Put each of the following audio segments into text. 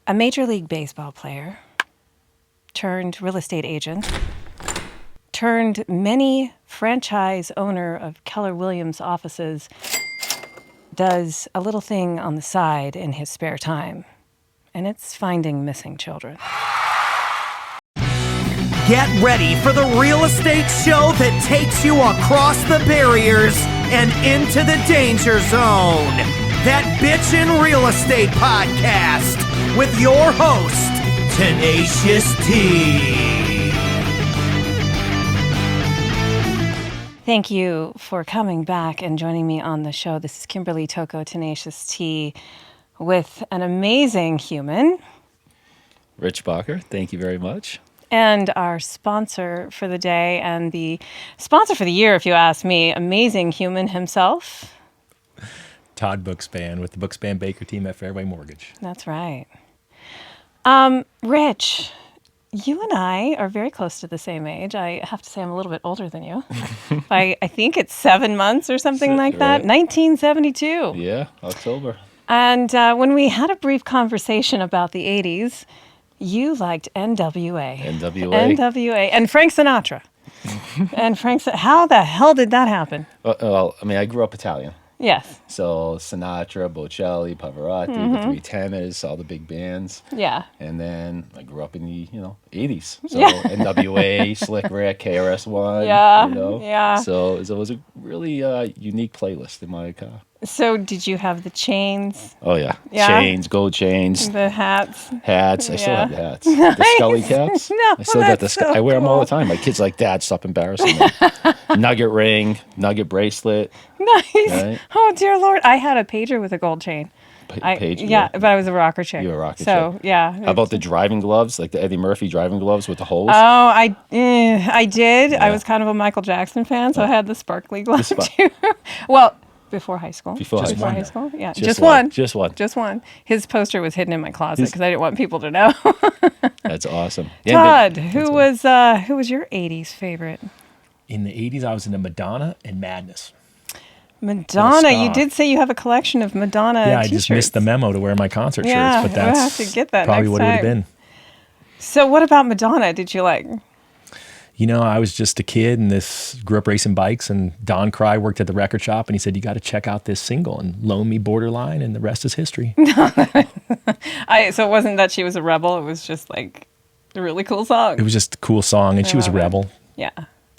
a Major League Baseball player turned real estate agent, turned many franchise owner of Keller Williams offices, does a little thing on the side in his spare time, and it's finding missing children. Get ready for the real estate show that takes you across the barriers and into the danger zone. That Bitchin' Real Estate Podcast with your host, Tenacious T. Thank you for coming back and joining me on the show. This is Kimberly Toko, Tenacious T, with an amazing human. Rich Bacher, thank you very much. And our sponsor for the day, and the sponsor for the year, if you ask me, amazing human himself. Todd Bookspan with the Bookspan Baker team at Fairway Mortgage. That's right. Rich, you and I are very close to the same age. I have to say I'm a little bit older than you. I think it's 7 months or something like that. 1972. Yeah, October. And when we had a brief conversation about the 80s, you liked NWA. NWA. And Frank Sinatra. How the hell did that happen? Well, I mean, I grew up Italian. Yes. So Sinatra, Bocelli, Pavarotti, the Three Tenors, all the big bands. Yeah. And then I grew up in the, 80s. So NWA, Slick Rick, KRS-One. Yeah. Yeah. So it was a really unique playlist in my car. So did you have the chains? Oh, yeah. Yeah. Chains, gold chains. The hats. Hats. I still have the hats. The Scully caps. No, I still got the so I wear them all cool. the time. My kids like, Dad, stop embarrassing me. Nugget ring, nugget bracelet. Nice. Right? Oh, dear Lord. I had a pager with a gold chain. Pager? Yeah, but I was a rocker chick. You were a rocker so, chick. yeah. How about the driving gloves, like the Eddie Murphy driving gloves with the holes? Oh, I did. Yeah. I was kind of a Michael Jackson fan, so I had the sparkly glove too. Well, before high school. Before high school? Yeah. Just one. Just one. Just one. His poster was hidden in my closet because I didn't want people to know. That's awesome. Todd, who was your 80s favorite? In the 80s, I was into Madonna and Madness. Madonna. You did say you have a collection of Madonna Yeah, I t-shirts. just missed the memo to wear my concert Yeah, shirts, but we'll that's have to get that probably next what it would have time. been. So what about Madonna did you like? I was just a kid and grew up racing bikes, and Don Cry worked at the record shop, and he said, you got to check out this single, and loaned me Borderline, and the rest is history. So it wasn't that she was a rebel, it was just like a really cool song. It was just a cool song, and she was a love it. rebel. Yeah.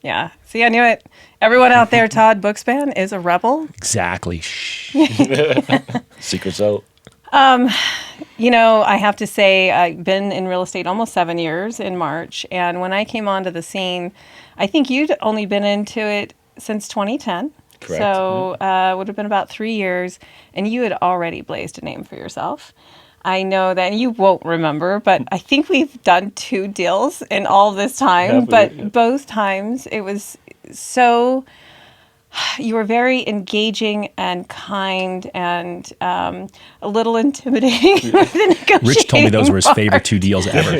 Yeah. See, I knew it. Everyone out there, Todd Bookspan is a rebel. Exactly. Shh. Secret's out. I have to say I've been in real estate almost 7 years in March. And when I came onto the scene, I think you'd only been into it since 2010. Correct. So it would have been about 3 years. And you had already blazed a name for yourself. I know that, and you won't remember, but I think we've done 2 deals in all this time. But both times it was so... You were very engaging and kind and a little intimidating with the negotiating Rich told me those were his favorite 2 deals ever.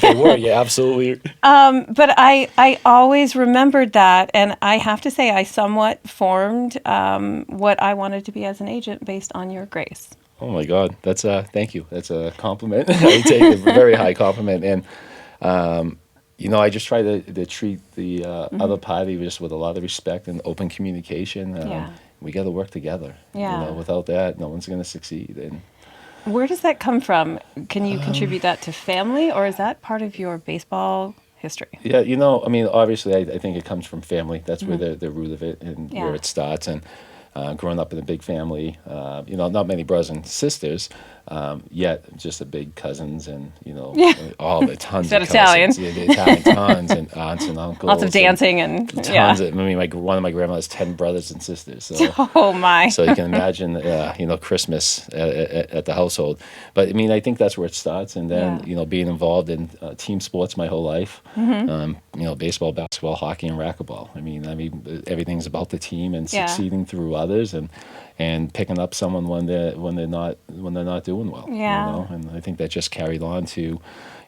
They were, yeah, absolutely. But I always remembered that, and I have to say I somewhat formed what I wanted to be as an agent based on your grace. Oh my God, thank you. That's a compliment. I take a very high compliment, and I just try to treat the other party just with a lot of respect and open communication. We got to work together. Yeah. Without that, no one's going to succeed. And where does that come from? Can you contribute that to family, or is that part of your baseball history? Yeah, obviously, I think it comes from family. That's where the root of it and where it starts. And growing up in a big family, not many brothers and sisters, yet just a big cousins and, all the tons of Italian. cousins. Yeah, the Italian tons and aunts and uncles. Lots of dancing and tons of, one of my grandmas has 10 brothers and sisters. So, oh my. So you can imagine, Christmas at the household. But I think that's where it starts. And then, being involved in team sports my whole life, baseball, basketball, hockey, and racquetball. Everything's about the team and succeeding through others and picking up someone when they're not doing well. Yeah. And I think that just carried on to,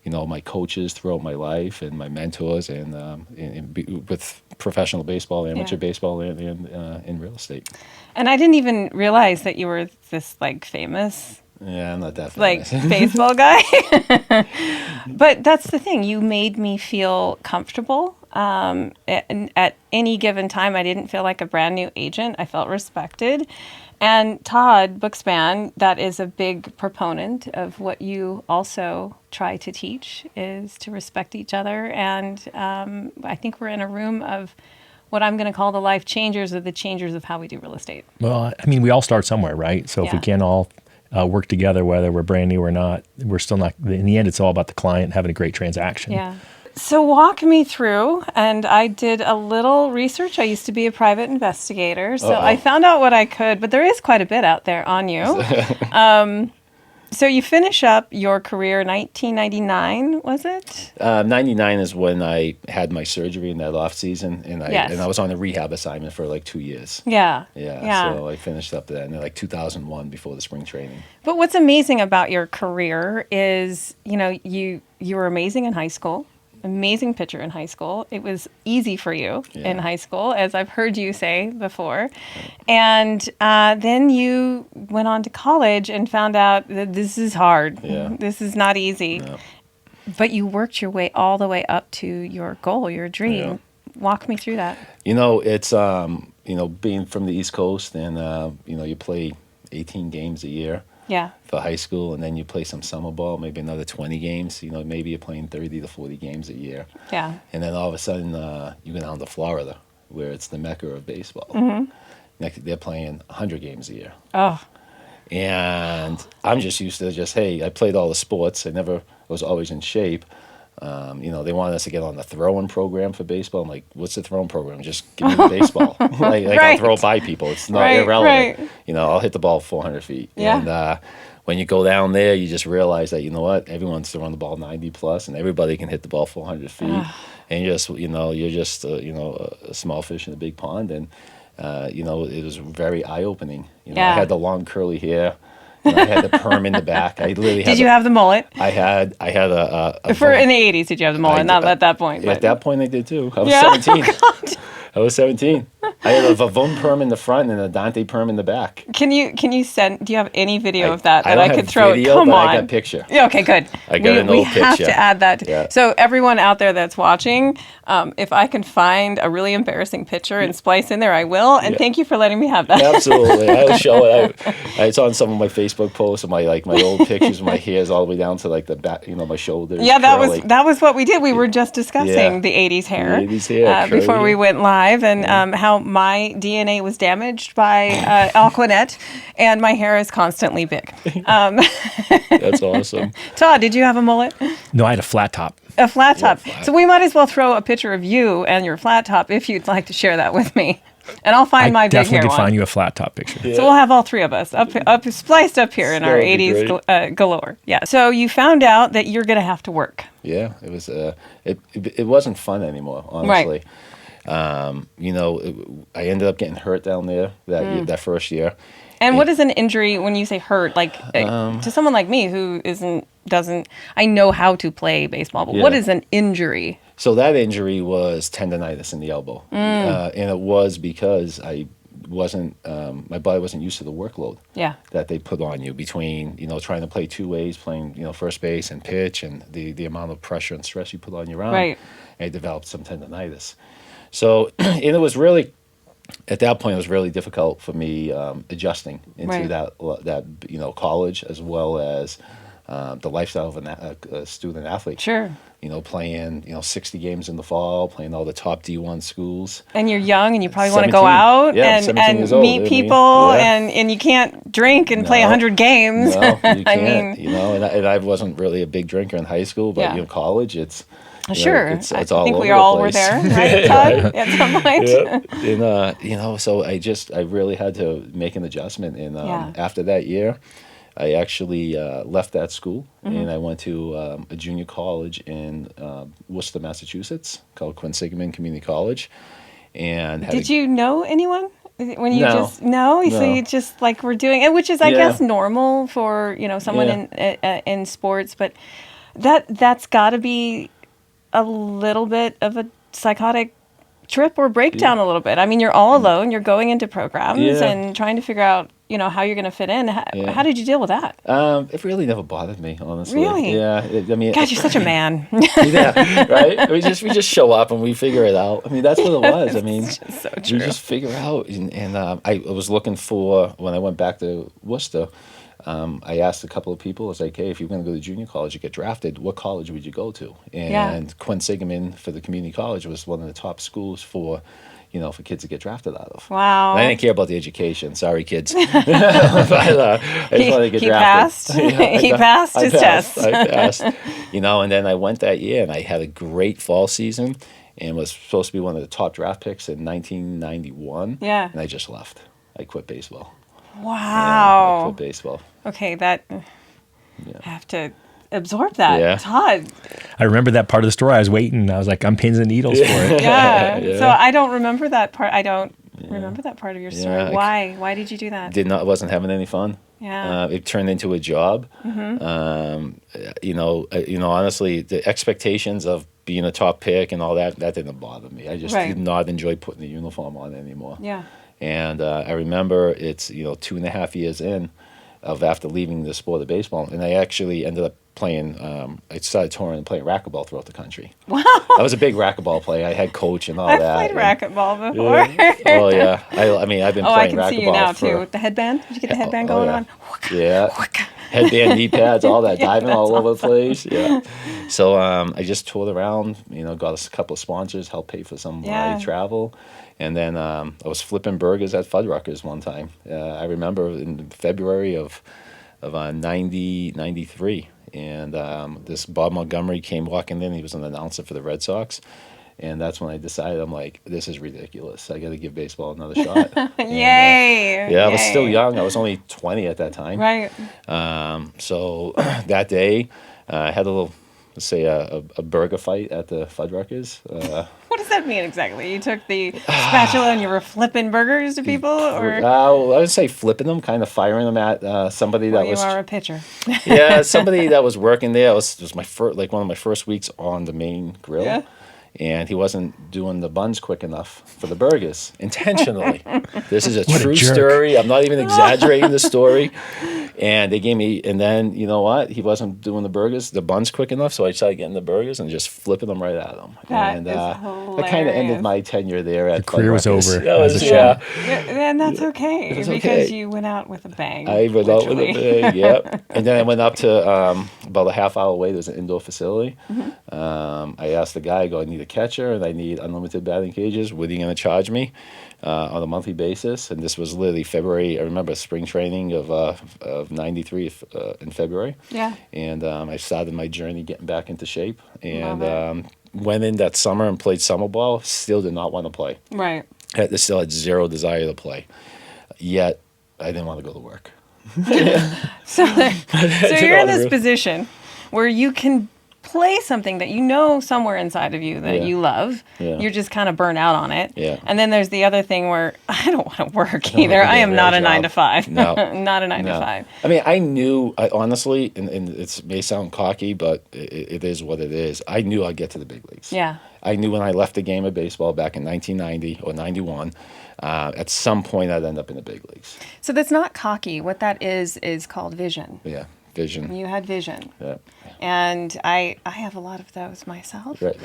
my coaches throughout my life and my mentors and with professional baseball, amateur baseball, and in real estate. And I didn't even realize that you were this famous Yeah, I'm not that like famous. baseball guy. But that's the thing. You made me feel comfortable. At any given time, I didn't feel like a brand new agent. I felt respected. And Todd Bookspan, that is a big proponent of what you also try to teach, is to respect each other. And I think we're in a room of what I'm going to call the life changers, or the changers of how we do real estate. Well, I mean, we all start somewhere, right? So if we Yeah. can't all work together, whether we're brand new or not, we're still not, in the end, it's all about the client having a great transaction. Yeah. So walk me through, and I did a little research. I used to be a private investigator, so I found out what I could, but there is quite a bit out there on you. So you finish up your career 1999, was it? 99 is when I had my surgery in that off season, and Yes. I was on a rehab assignment for like 2 years. Yeah. So I finished up that in like 2001 before the spring training. But what's amazing about your career is, you were amazing in high school. Amazing pitcher in high school. It was easy for you in high school, as I've heard you say before. And then you went on to college and found out that this is hard. Yeah. This is not easy. Yeah. But you worked your way all the way up to your goal, your dream. Yeah. Walk me through that. It's being from the East Coast, and you play 18 games a year. Yeah. For high school, and then you play some summer ball, maybe another 20 games. Maybe you're playing 30 to 40 games a year. Yeah. And then all of a sudden, you go down to Florida, where it's the mecca of baseball. They're playing 100 games a year. Oh. And I'm just used to hey, I played all the sports. I was always in shape. They wanted us to get on the throwing program for baseball. I'm like, what's the throwing program? Just give me the baseball. I'll throw by people. It's not irrelevant. Right. I'll hit the ball 400 feet. Yeah. And when you go down there, you just realize that, everyone's throwing the ball 90 plus, and everybody can hit the ball 400 feet. And you're just a small fish in a big pond. And, it was very eye-opening. I had the long curly hair. I had the perm in the back. I literally had. Did you have the mullet? I had a In the 80s, did you have the mullet? Not at that point. At that point, I did too. I was Yeah. 17. Oh, God. I was 17. I had a Vavone perm in the front and a Dante perm in the back. Can you send? Do you have any video of that I that I don't could have throw? video, Come but on. I got a picture. Yeah, okay, good. I got an we old have picture. to add that. Yeah. So everyone out there that's watching, if I can find a really embarrassing picture and splice in there, I will. And thank you for letting me have that. Absolutely. I'll show it. It's on some of my Facebook posts of my old pictures. My hair's all the way down to the back, my shoulders. Yeah, curly. that was what we did. We were just discussing Yeah. the 80s hair, The 80s hair, before curly. we went live, and how my DNA was damaged by Aquanet, and my hair is constantly big. That's awesome. Todd, did you have a mullet? No, I had a flat top. A flat top. flat. So we might as well throw a picture of you and your flat top if you'd like to share that with me. And I'll find my I big hair definitely could one. find you a flat top picture. So we'll have all three of us up spliced up here in That our would be 80s galore. Yeah. So you found out that you're going to have to work. Yeah, it was. It wasn't fun anymore, honestly. I ended up getting hurt down there that first year. And what is an injury when you say hurt? Like to someone like me who doesn't I know how to play baseball, but what Yeah. is an injury? So that injury was tendonitis in the elbow, and it was because I wasn't my body wasn't used to the workload Yeah. that they put on you between trying to play two ways, playing first base and pitch, and the amount of pressure and stress you put on your arm. Right. And I developed some tendonitis. So and it was really. At that point, it was really difficult for me adjusting into Right. that college as well as the lifestyle of a student athlete. Sure. Playing 60 games in the fall, playing all the top D1 schools. And you're young and you probably want to 17. go out Yeah, 17 and years old, meet I mean, people yeah. and you can't drink and play No. 100 games. No, you can't. I And I wasn't really a big drinker in high school, but Yeah. college, it's Sure. it's I all think over we the all were place. there, right, Todd? At some point. Yeah. And so I really had to make an adjustment. And Yeah. after that year, I actually left that school Mm-hmm. and I went to a junior college in Worcester, Massachusetts, called Quinsigamond Community College. And had Did you know anyone when you No. just no? So No. you just were doing it, which is I Yeah. guess normal for someone Yeah. in sports, but that's got to be a little bit of a psychotic trip or breakdown a little bit. I mean, you're all alone. You're going into programs Yeah. and trying to figure out how you're going to fit in. How did you deal with that? It really never bothered me, honestly. Really? Yeah. I mean, God, you're such a man. yeah, right. We just show up and we figure it out. I mean, that's what it was. I mean, so we true. just figure out. And I was looking for, when I went back to Worcester, I asked a couple of people. I was like, hey, if you're going to go to junior college, you get drafted, what college would you go to? And Quinsigamond for the community college was one of the top schools for kids to get drafted out of. Wow. And I didn't care about the education. Sorry, kids. But, I just wanted to get he drafted. Passed. He passed his test. I passed. And then I went that year, and I had a great fall season, and was supposed to be one of the top draft picks in 1991. Yeah. And I just left. I quit baseball. Wow. I quit baseball. Okay, I have to absorb that. Yeah. Todd. I remember that part of the story. I was waiting. I was like, I'm pins and needles for it. Yeah. Yeah. So I don't remember that part. I don't remember that part of your story. Yeah, Why? Why did you do that? Wasn't having any fun. Yeah. It turned into a job. Honestly, the expectations of being a top pick and all that didn't bother me. I just did not enjoy putting the uniform on anymore. Yeah. And I remember it's 2.5 years in of after leaving the sport of baseball, and I actually ended up playing. I started touring and playing racquetball throughout the country. Wow. I was a big racquetball player. I had coach and all I've that. played racquetball before. Yeah. Oh yeah. I mean, I've been I playing can racquetball see you now for, too with the headband. Did you get the headband oh, going yeah. on? Yeah. Headband, knee pads, all that, diving all that's over the place. Yeah. So I just toured around, got a couple of sponsors, helped pay for some of my travel. And then I was flipping burgers at Fuddruckers one time. I remember in February of 93. And this Bob Montgomery came walking in. He was an announcer for the Red Sox. And that's when I decided, I'm like, this is ridiculous. I got to give baseball another shot. Yay! I was still young. I was only 20 at that time. Right. So that day, I had a little, let's say, a burger fight at the Fuddruckers. What does that mean exactly? You took the spatula and you were flipping burgers to people, or I would say flipping them, kind of firing them at somebody that was. You are a pitcher. Yeah, somebody that was working there. It was my first, one of my first weeks on the main grill. Yeah. And he wasn't doing the buns quick enough for the burgers intentionally. This is a What a true jerk. story. I'm not even exaggerating the story. And they gave me, and then you know what? He wasn't doing the buns quick enough. So I started getting the burgers and just flipping them right at him. That And is that kind of ended hilarious. my tenure there at career was Fuddruckers. over That as was, a show. And that's okay, It was because okay. you went out with a bang. I went out with a literally. bang, yep. And then I went up to about a half hour away. There's an indoor facility. I asked the guy, I go, I need a catcher and I need unlimited batting cages. What are you going to charge me on a monthly basis? And this was literally February. I remember spring training of 93 in February. Yeah. And I started my journey getting back into shape. Love And went in that summer and played summer ball. Still did not want to play. Right. Still had zero desire to play. Yet, I didn't want to go to work. So you're in this position where you can play something that you know somewhere inside of you that you love. Yeah. You're just kind of burnt out on it. Yeah. And then there's the other thing where I don't want to work either. I am not a 9 to 5. No. Not a 9 to 5. I mean, I knew, honestly, and it may sound cocky, but it is what it is. I knew I'd get to the big leagues. Yeah. I knew when I left the game of baseball back in 1990 or 91, at some point I'd end up in the big leagues. So that's not cocky. What that is called vision. Yeah, vision. You had vision. Yeah. And I have a lot of those myself. Right.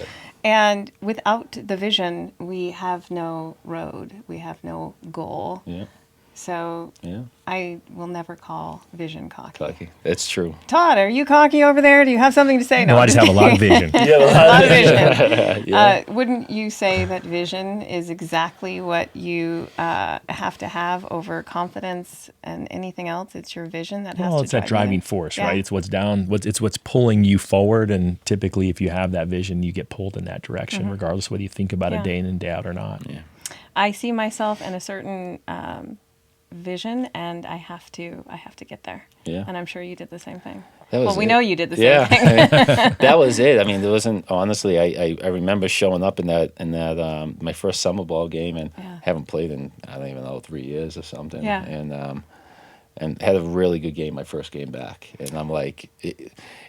And without the vision, we have no road. We have no goal. Yeah. So Yeah. I will never call vision cocky. It's true. Todd, are you cocky over there? Do you have something to say? No, I just have a lot of vision. Yeah, a lot of vision. Yeah. Wouldn't you say that vision is exactly what you have to have over confidence and anything else? It's your vision that has Well, to it's that drive you. driving force, Yeah. right? It's what's pulling you forward. And typically, if you have that vision, you get pulled in that direction, regardless of whether you think about Yeah. it day in and day out or not. Yeah. I see myself in a certain vision, and I have to get there. Yeah. And I'm sure you did the same thing. That was Well, we it. know you did the same Yeah, thing. I mean, that was it. I mean, there wasn't, honestly, I remember showing up in that my first summer ball game, and Yeah. haven't played in, I don't even know, 3 years or something. Yeah. And and had a really good game my first game back. And I'm like,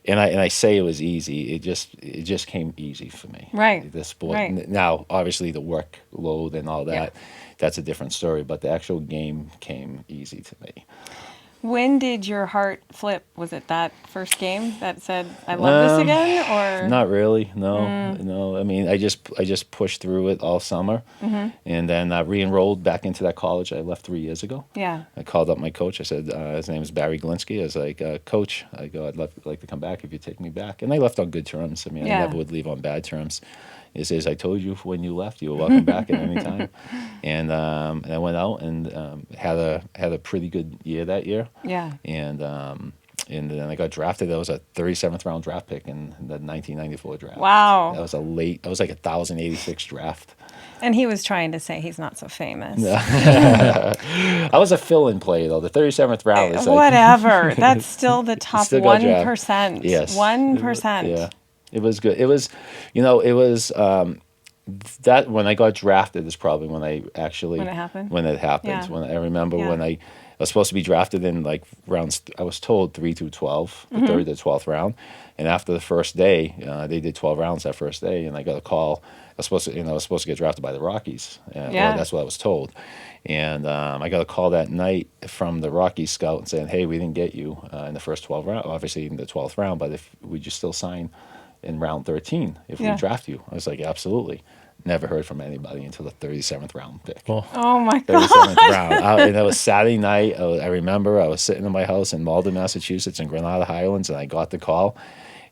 and I say it was easy. It just came easy for me. Right. The sport. Right. Now, obviously, the workload and all that, that's a different story. But the actual game came easy to me. When did your heart flip? Was it that first game that said, "I love this again," or not really? No, no. I mean, I just pushed through it all summer, and then I re-enrolled back into that college I left 3 years ago. Yeah. I called up my coach. I said, his name is Barry Glinsky. I was like, Coach, I go, I'd like to come back if you take me back. And I left on good terms. I mean, I never would leave on bad terms. He says, I told you when you left, you were welcome back at any time. And I went out and had a pretty good year that year. Yeah. And then I got drafted. I was a 37th round draft pick in the 1994 draft. Wow. That was I was like 1,086 draft. And he was trying to say he's not so famous. I was a fill-in player though. The 37th round is like, whatever. That's still the top Still got 1%. Yes. 1%. Yeah. It was good. It was, it was that when I got drafted is probably when I actually When it happened? When it happened. Yeah. When I remember Yeah. when I was supposed to be drafted in like rounds. I was told 3 through 12, the third to 12th round, and after the first day, they did 12 rounds that first day, and I got a call. I was supposed to get drafted by the Rockies. Well, that's what I was told. And I got a call that night from the Rockies scout saying, "Hey, we didn't get you in the first 12 round, obviously in the 12th round, but if would you still sign in round 13 if we draft you?" I was like, "Absolutely." Never heard from anybody until the 37th round pick. Oh my God. 37th round. And it was Saturday night. I remember I was sitting in my house in Malden, Massachusetts, in Granada Highlands, and I got the call.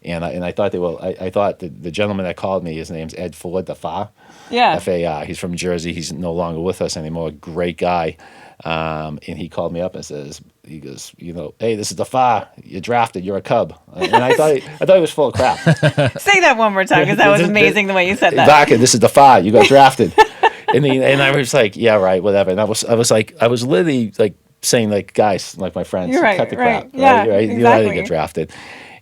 And I thought I thought the gentleman that called me, his name's Ed Ford, the FA. Yeah. FAR. He's from Jersey. He's no longer with us anymore. Great guy. And he called me up and he goes, "Hey, this is the FA. You're drafted. You're a Cub." And I thought he was full of crap. Say that one more time, because that was amazing the way you said that. Vaca, this is the FA. You got drafted. and I was like, "Yeah, right, whatever." And I was literally like saying, like, guys, like my friends, You're right, cut the right. crap. Yeah, right? exactly. I didn't get drafted.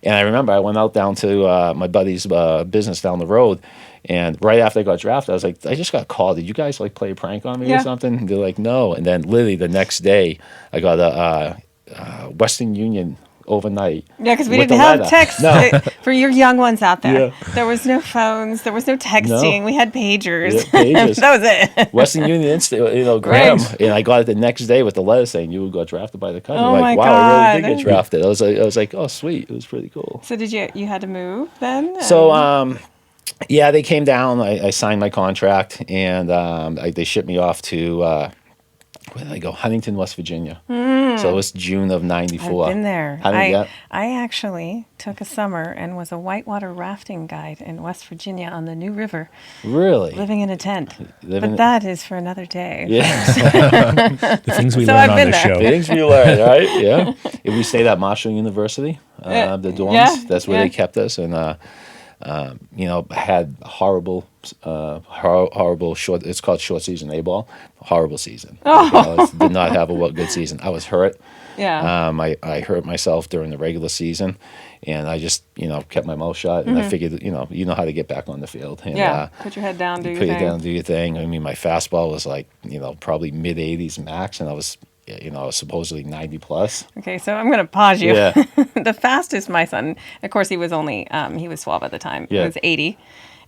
And I remember I went out down to my buddy's business down the road, and right after I got drafted, I was like, I just got called. Did you guys like play a prank on me or something? And they're like, no. And then literally the next day, I got a Western Union overnight. Yeah, because we with didn't the have letter. text. No. For your young ones out there. Yeah. There was no phones. There was no texting. No. We had pagers. Yeah, pages. That was it. Western Union, Graham, Right. and I got it the next day with the letter saying you got drafted by the Cubs. Oh I'm my like, wow, I really God. did get drafted. I was like, oh, sweet, it was pretty cool. So did you had to move then? So, yeah, they came down. I signed my contract, and they shipped me off to where did I go? Huntington, West Virginia. So it was June of '94. I've been there. I actually took a summer and was a whitewater rafting guide in West Virginia on the New River, really living in a tent. Living- But that is for another day. Yeah, The things we So learn I've on been this there. show. things we learned, right? Yeah, and we stayed at Marshall University, the dorms. yeah, That's where yeah. they kept us, and had horrible short. It's called short season A-ball. Horrible season. Did not have a good season. I was hurt. Yeah. I hurt myself during the regular season, and I just kept my mouth shut, and I figured you know how to get back on the field. And, Put your head down, do your put thing. it down, do your thing. I mean, my fastball was like probably mid 80s max, and I was supposedly 90 plus. Okay, so I'm going to pause you. Yeah. The fastest my son, of course, he was only he was 12 at the time. Yeah. It was 80.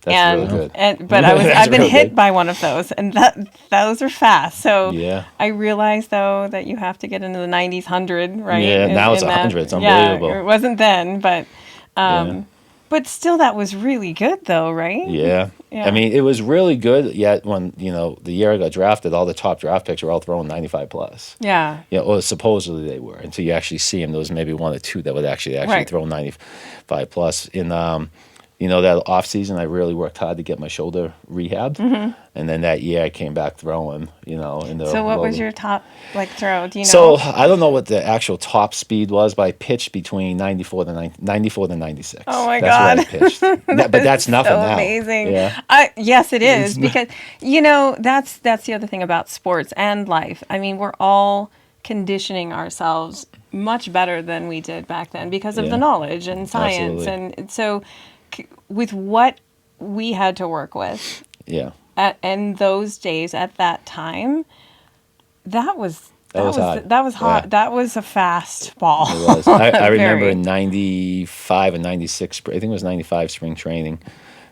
That's really good. But That's I've been real hit good. by one of those, and those are fast. So Yeah. I realize though that you have to get into the 90s, 100, right? Yeah, now it's that. 100. It's unbelievable. Yeah, it wasn't then, but Yeah. but still, that was really good though, right? Yeah. Yeah. I mean, it was really good. Yet when the year I got drafted, all the top draft picks were all throwing 95 plus. Yeah. Or supposedly they were. Until you actually see them, there was maybe one or two that would actually Right. throw 95 plus. In that off season, I really worked hard to get my shoulder rehabbed, and then that year I came back throwing. So what was your top throw? Do you know? So I don't know what the actual top speed was, but I pitched between 94 to 96. Oh my That's God. what I pitched. But that's nothing so now. amazing. Yeah. Yes, it is, because that's the other thing about sports and life. I mean, we're all conditioning ourselves much better than we did back then because of Yeah. the knowledge and science. Absolutely. And so with what we had to work with Yeah. in those days at that time, that was That was hot. That was hot. Yeah. That was a fast ball. It was. I remember Very. in 95 and 96, I think it was 95 spring training,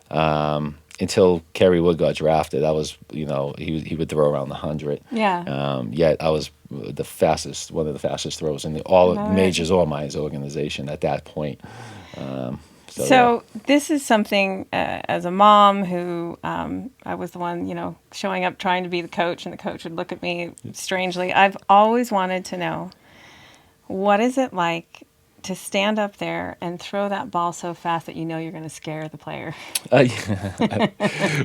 until Kerry Wood got drafted. I was, he would throw around the 100. Yeah. Yet I was one of the fastest throws in all Right. majors or minors organization at that point. So this is something, as a mom who I was the one, showing up trying to be the coach, and the coach would look at me strangely. I've always wanted to know, what is it like to stand up there and throw that ball so fast that you're going to scare the player?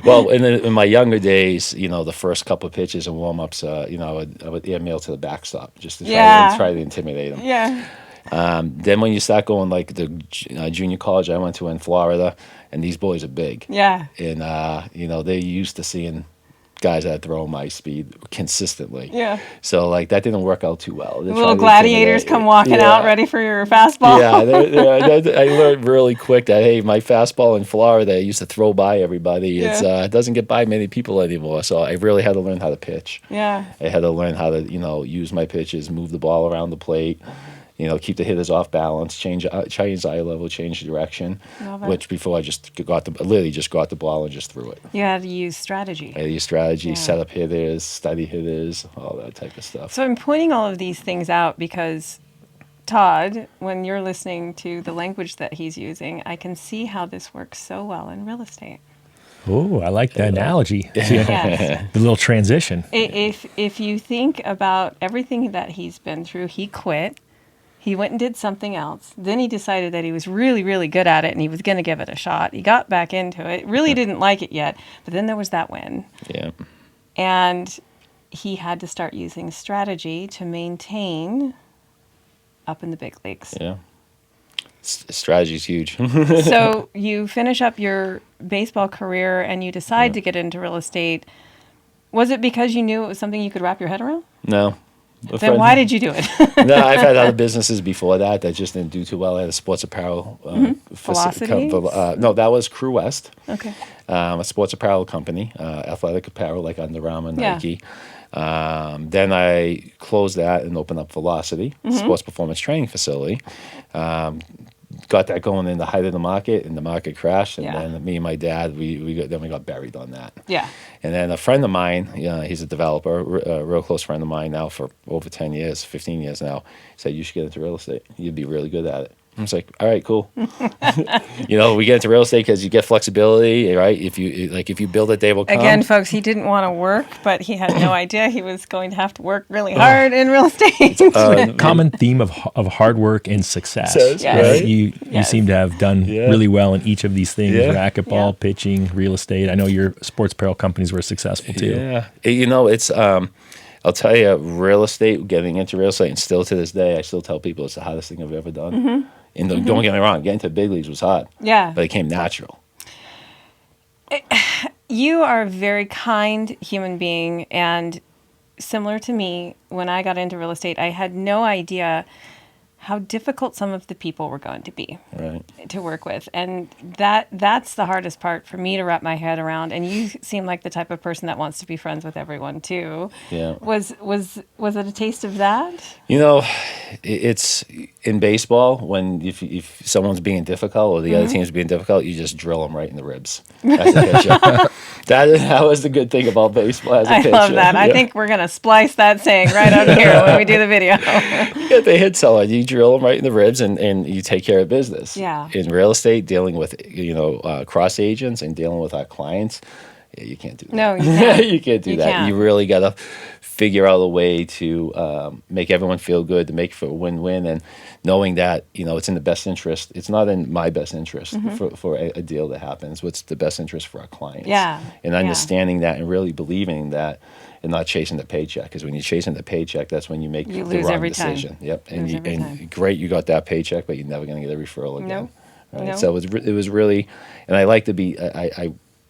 Well, in my younger days, the first couple of pitches and warm-ups, I would airmail to the backstop just to try to intimidate them. Yeah. Then when you start going like the junior college I went to in Florida, and these boys are big. Yeah. And, they're used to seeing guys that throw my speed consistently. Yeah. So, like, that didn't work out too well. The little gladiators come walking out ready for your fastball. Yeah, I learned really quick that, hey, my fastball in Florida, I used to throw by everybody. It doesn't get by many people anymore. So I really had to learn how to pitch. Yeah. I had to learn how to, use my pitches, move the ball around the plate, keep the hitters off balance, change eye level, change direction. Love it. Which before I just got the ball and just threw it. You had to use strategy. I had to use strategy, set up hitters, study hitters, all that type of stuff. So I'm pointing all of these things out because, Todd, when you're listening to the language that he's using, I can see how this works so well in real estate. Oh, I like that analogy. Yes. The little transition. If you think about everything that he's been through, he quit. He went and did something else. Then he decided that he was really, really good at it and he was going to give it a shot. He got back into it. Really didn't like it yet, but then there was that win. Yeah. And he had to start using strategy to maintain up in the big leagues. Yeah. Strategy is huge. So you finish up your baseball career and you decide to get into real estate. Was it because you knew it was something you could wrap your head around? No. Then why did you do it? No, I've had other businesses before that just didn't do too well. I had a sports apparel. Velocity? No, that was Crew West. Okay. A sports apparel company, athletic apparel like Under Armour, Nike. Then I closed that and opened up Velocity, sports performance training facility. Got that going in the height of the market, and the market crashed. And then me and my dad, we got buried on that. Yeah. And then a friend of mine, he's a developer, a real close friend of mine now for over 10 years, 15 years now, said, you should get into real estate. You'd be really good at it. I was like, all right, cool. We get into real estate because you get flexibility, right? If you build it, they will come. Again, folks, he didn't want to work, but he had no idea he was going to have to work really hard in real estate. Common theme of hard work and success. Yes. Right? You seem to have done really well in each of these things: racquetball, pitching, real estate. I know your sports apparel companies were successful too. Yeah, it's. I'll tell you, real estate, getting into real estate, and still to this day, I still tell people it's the hardest thing I've ever done. And don't get me wrong, getting to big leagues was hard. Yeah. But it came natural. You are a very kind human being, and similar to me, when I got into real estate, I had no idea how difficult some of the people were going to be to work with. And that's the hardest part for me to wrap my head around. And you seem like the type of person that wants to be friends with everyone too. Yeah. Was it a taste of that? It's in baseball, when if someone's being difficult or the other team's being difficult, you just drill them right in the ribs as a pitcher. That was the good thing about baseball as a pitcher. I love that. Yeah. I think we're going to splice that saying right out here when we do the video. You get the hit someone, you drill them right in the ribs, and you take care of business. Yeah. In real estate, dealing with cross agents and dealing with our clients, you can't do that. No, you can't. You can't do that. Can't. You really got to figure out a way to make everyone feel good, to make for a win-win, and knowing that it's in the best interest. It's not in my best interest for a deal that happens. What's the best interest for our clients? Yeah. And understanding that and really believing that, and not chasing the paycheck. Because when you're chasing the paycheck, that's when you make the lose wrong every decision. time. Yep. Time. And great, you got that paycheck, but you're never going to get a referral again. No. Right? No. So it was really, and I like to be.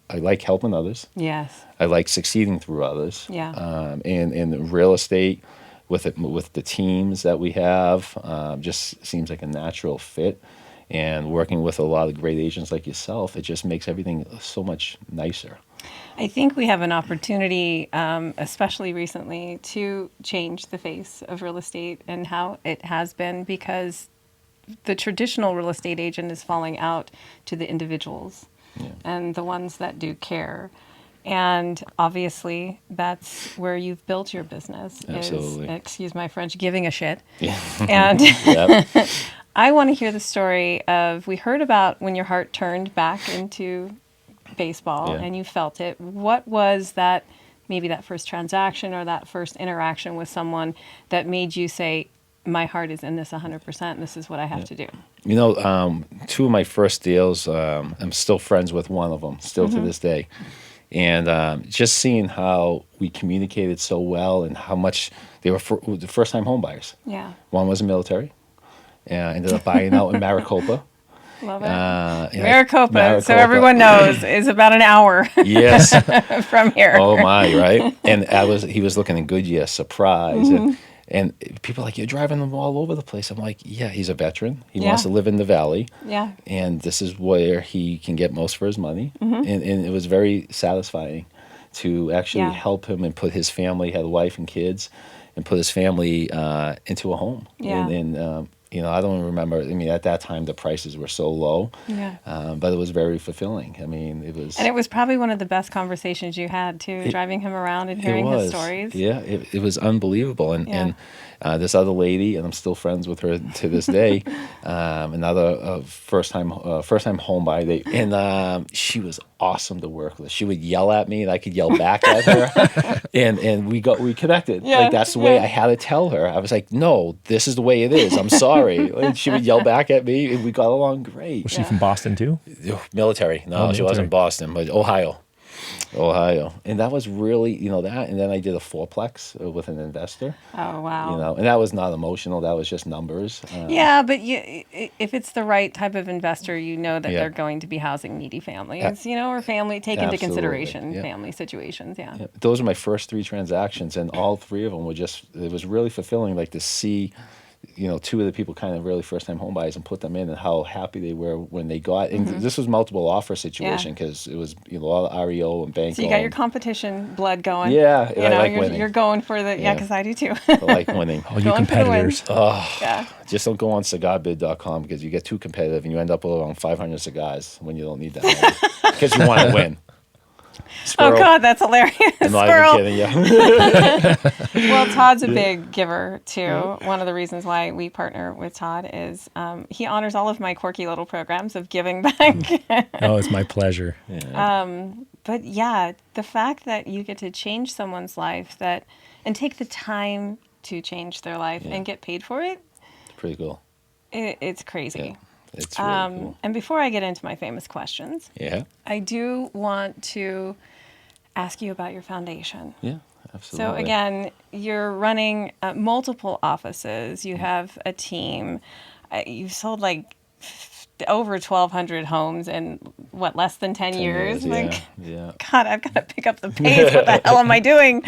I like helping others. Yes. I like succeeding through others. Yeah. And in real estate, with the teams that we have, just seems like a natural fit. And working with a lot of great agents like yourself, it just makes everything so much nicer. I think we have an opportunity, especially recently, to change the face of real estate and how it has been, because the traditional real estate agent is falling out to the individuals and the ones that do care. And obviously, that's where you've built your business. Absolutely. Is, excuse my French, giving a shit. Yeah. And Yep. I want to hear the story of, we heard about when your heart turned back into baseball and you felt it. What was that, maybe that first transaction or that first interaction with someone that made you say, my heart is in this 100%, and this is what I have to do? You know, two of my first deals, I'm still friends with one of them, still to this day. And just seeing how we communicated so well and how much they were the first-time home buyers. Yeah. One was a military, and I ended up buying out in Maricopa. Love it. And Maricopa, so everyone knows, is about an hour Yes. from here. Oh my, right? And he was looking in Goodyear, Surprise, and people are like, you're driving them all over the place. I'm like, yeah, he's a veteran. He wants to live in the valley. Yeah. And this is where he can get most for his money. And it was very satisfying to actually help him and put his family, had a wife and kids, and put his family into a home. Yeah. And you know, I don't remember. I mean, at that time, the prices were so low, but it was very fulfilling. I mean, it was. And it was probably one of the best conversations you had, too, driving him around and hearing his stories. Yeah, it was unbelievable. And this other lady, and I'm still friends with her to this day, another first time home buyer, and she was awesome to work with. She would yell at me, and I could yell back at her, and we connected. Yeah, like that's the way I had to tell her. I was like, no, this is the way it is. I'm sorry. And she would yell back at me, and we got along great. Was she from Boston too? Military? No, she wasn't Boston, but Ohio. And that was really, you know, that. And then I did a fourplex with an investor. Oh, wow. You know, and that was not emotional. That was just numbers. Yeah, but if it's the right type of investor, you know that they're going to be housing needy families, you know, or take into consideration family situations. Yeah. Those were my first three transactions, and all three of them were it was really fulfilling, like to see, you know, two of the people kind of really first-time home buyers and put them in, and how happy they were when they got. And this was multiple offer situation, because it was, you know, all the REO and bank. So you got your competition blood going. Yeah, you I know, like you're, winning. You're going for the because I do too. I like winning. All you competitors. Just don't go on cigarbid.com, because you get too competitive and you end up with around 500 cigars when you don't need that many, because you want to win. Squirrel. Oh God, that's hilarious. I'm not Squirrel. even kidding you. Well, Todd's a big giver too. One of the reasons why we partner with Todd is he honors all of my quirky little programs of giving back. Oh, it's my pleasure. But yeah, the fact that you get to change someone's life and take the time to change their life and get paid for it. It's pretty cool. It's crazy. Yeah. It's really cool. And before I get into my famous questions, I do want to ask you about your foundation. Yeah, absolutely. So again, you're running multiple offices. You have a team. You've sold like over 1,200 homes in less than 10 years? Yeah. God, I've got to pick up the pace. What the hell am I doing?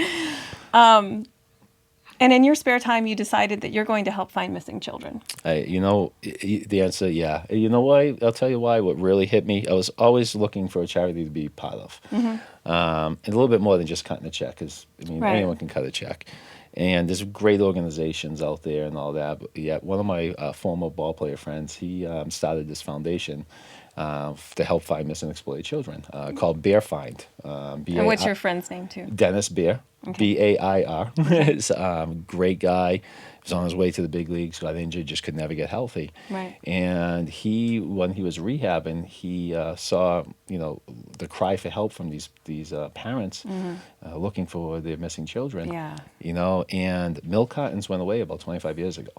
And in your spare time, you decided that you're going to help find missing children. You know, the answer, yeah. You know why? I'll tell you why. What really hit me, I was always looking for a charity to be part of. And a little bit more than just cutting a check, because, I mean, anyone can cut a check. And there's great organizations out there and all that. But yeah, one of my former ballplayer friends, he started this foundation to help find missing and exploited children called Bair Find. And what's your friend's name, too? Dennis Bair. Okay. Bair. He's a great guy. He was on his way to the big leagues, got injured, just could never get healthy. Right. And when he was rehabbing, he saw, you know, the cry for help from these parents looking for their missing children. Yeah. You know, and milk cartons went away about 25 years ago.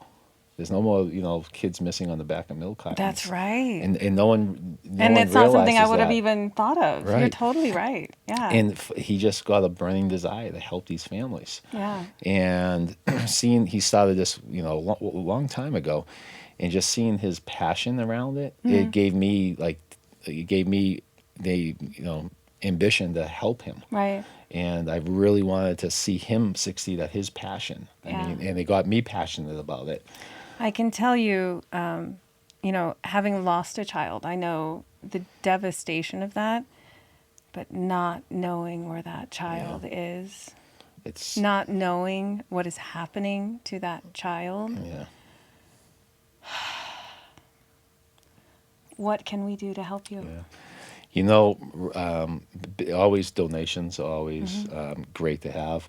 There's no more, you know, kids missing on the back of milk cartons. That's right. And no one and it's not something I would have that. even thought of. Right. You're totally right. Yeah. And he just got a burning desire to help these families. Yeah. And he started this, you know, a long time ago, and just seeing his passion around it, it gave me the, you know, ambition to help him. Right. And I really wanted to see him succeed at his passion. I mean, and it got me passionate about it. I can tell you, you know, having lost a child, I know the devastation of that. but not knowing where that child is, It's not knowing what is happening to that child. yeah. What can we do to help you? Yeah. You know, always donations are always great to have.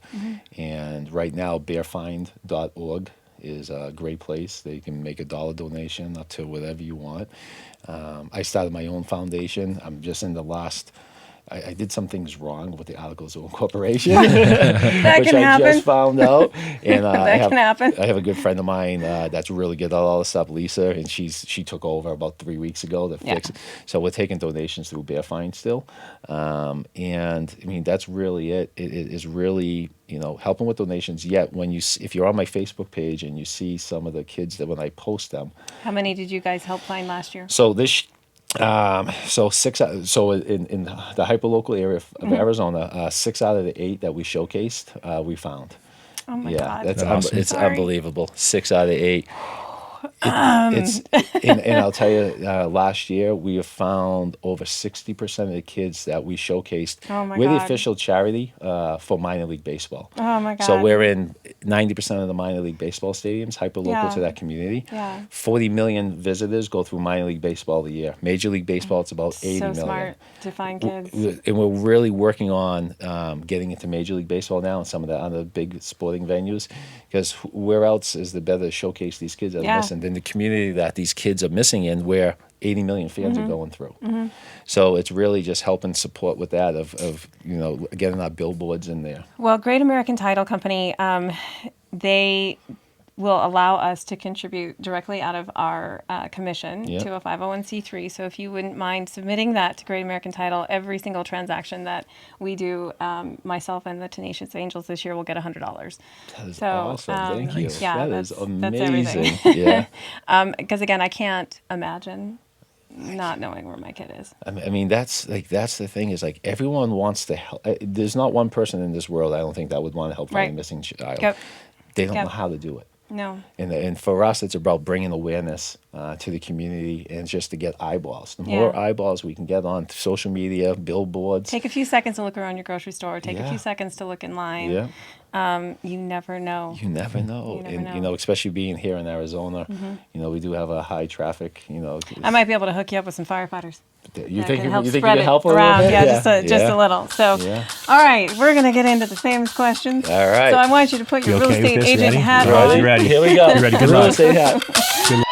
And right now, bearfind.org is a great place. They can make $1 donation up to whatever you want. I started my own foundation. I'm just in the last. I did some things wrong with the Articles of Incorporation, That which can I happen. just found out. And That can happen. I have a good friend of mine that's really good at all this stuff, Lisa, and she took over about 3 weeks ago to fix it. So we're taking donations through Bair Find still, and I mean that's really it. It is really helping with donations. Yet when if you're on my Facebook page and you see some of the kids that when I post them, How many did you guys help find last year? so this. So in the hyperlocal area of Arizona, 6 out of the 8 that we showcased, we found. Oh my Yeah, God. that's awesome. it's Sorry. unbelievable. 6 out of 8. It's and I'll tell you, last year we have found over 60% of the kids that we showcased. Oh my We're the God. official charity for minor league baseball. Oh my God. So we're in 90% of the minor league baseball stadiums, hyperlocal Yeah. to that community. Yeah. 40 million visitors go through minor league baseball a year. Major league baseball, it's about 80 So million. smart to find kids. And we're really working on getting into Major League Baseball now and some of the other big sporting venues, because where else is the better to showcase these kids that Yeah. are missing than the community that these kids are missing in, where 80 million fans are going through. So it's really just helping support with that of getting our billboards in there. Well, Great American Title Company, they will allow us to contribute directly out of our commission Yeah. to a 501c3. So if you wouldn't mind submitting that to Great American Title, every single transaction that we do, myself and the Tenacious Angels this year will get $100. That is So, awesome. Thank you. yeah, That is that's amazing. everything. Yeah. Because again, I can't imagine not knowing where my kid is. I mean, that's the thing is like everyone wants to help. There's not one person in this world I don't think that would want to help find Right. a missing child. Yep. They don't Yep. know how to do it. No. And for us, it's about bringing awareness to the community and just to get eyeballs. The more Yeah. eyeballs we can get on social media, billboards. Take a few seconds to look around your grocery store. Take a Yeah. few seconds to look in line. Yeah, You never know. you never know. You never And, know. especially being here in Arizona, we do have a high traffic, I might be able to hook you up with some firefighters. You that think can you help think you spread can it help a around. little bit? Yeah, just a little. So, Yeah. all right, we're going to get into the famous questions. All right. So I want you to put your You real okay with estate this? agent Ready? hat Ready? on. You ready? Here we go. You ready? Good Real luck. estate hat.